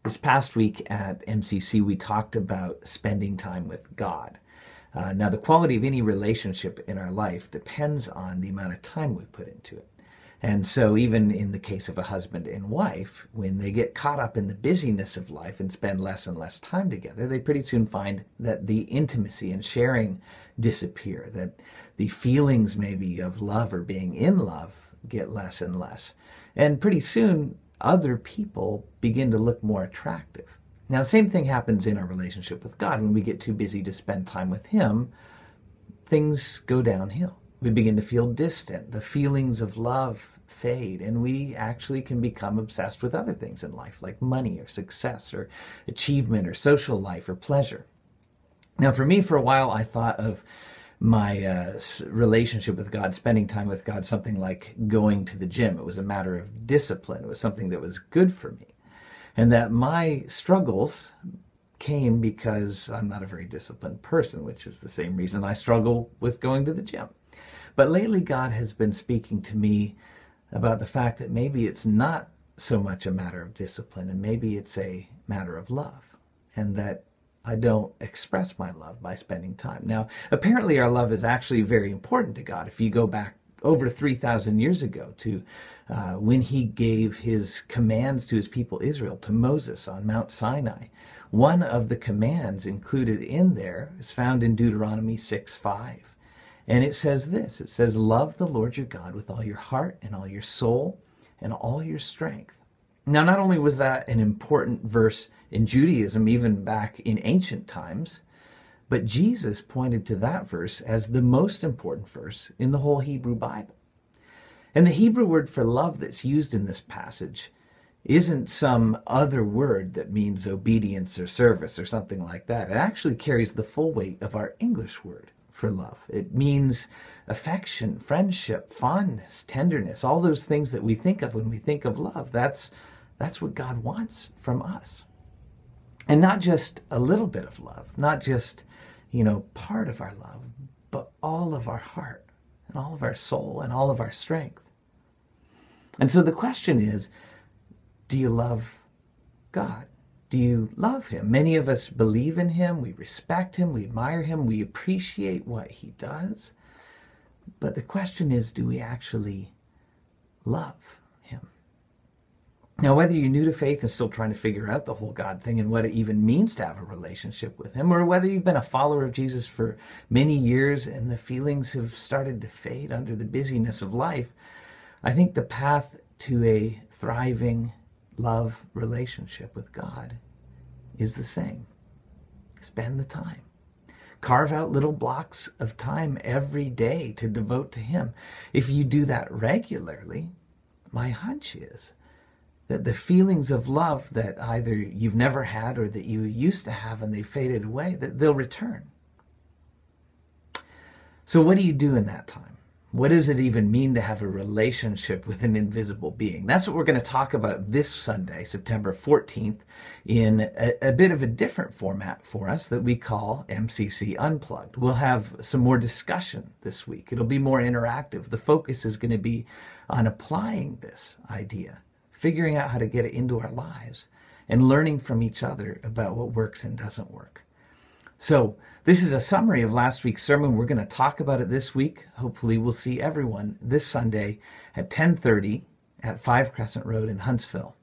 This past week at MCC, we talked about spending time with God. Now, the quality of any relationship in our life depends on the amount of time we put into it. And so even in the case of a husband and wife, when they get caught up in the busyness of life and spend less and less time together, they pretty soon find that the intimacy and sharing disappear, that the feelings maybe of love or being in love get less and less. And pretty soon, other people begin to look more attractive. Now, the same thing happens in our relationship with God. When we get too busy to spend time with Him, things go downhill. We begin to feel distant. The feelings of love fade, and we actually can become obsessed with other things in life, like money or success or achievement or social life or pleasure. Now, for me, for a while, I thought of my relationship with God, spending time with God, something like going to the gym. It was a matter of discipline. It was something that was good for me. And that my struggles came because I'm not a very disciplined person, which is the same reason I struggle with going to the gym. But lately, God has been speaking to me about the fact that maybe it's not so much a matter of discipline, and maybe it's a matter of love, and that I don't express my love by spending time. Now, apparently our love is actually very important to God. If you go back over 3,000 years ago to when He gave His commands to His people Israel, to Moses on Mount Sinai, one of the commands included in there is found in Deuteronomy 6:5. And it says this, it says, love the Lord your God with all your heart and all your soul and all your strength. Now, not only was that an important verse in Judaism, even back in ancient times, but Jesus pointed to that verse as the most important verse in the whole Hebrew Bible. And the Hebrew word for love that's used in this passage isn't some other word that means obedience or service or something like that. It actually carries the full weight of our English word for love. It means affection, friendship, fondness, tenderness, all those things that we think of when we think of love. That's what God wants from us. And not just a little bit of love, not just, part of our love, but all of our heart and all of our soul and all of our strength. And so the question is, do you love God? Do you love Him? Many of us believe in Him, we respect Him, we admire Him, we appreciate what He does. But the question is, do we actually love Him? Now, whether you're new to faith and still trying to figure out the whole God thing and what it even means to have a relationship with Him, or whether you've been a follower of Jesus for many years and the feelings have started to fade under the busyness of life, I think the path to a thriving love relationship with God is the same. Spend the time. Carve out little blocks of time every day to devote to Him. If you do that regularly, my hunch is that the feelings of love that either you've never had or that you used to have and they faded away, that they'll return. So what do you do in that time? What does it even mean to have a relationship with an invisible being? That's what we're going to talk about this Sunday, September 14th, in a bit of a different format for us that we call MCC Unplugged. We'll have some more discussion this week. It'll be more interactive. The focus is going to be on applying this idea, figuring out how to get it into our lives, and learning from each other about what works and doesn't work. So this is a summary of last week's sermon. We're going to talk about it this week. Hopefully we'll see everyone this Sunday at 10:30 at 5 Crescent Road in Huntsville.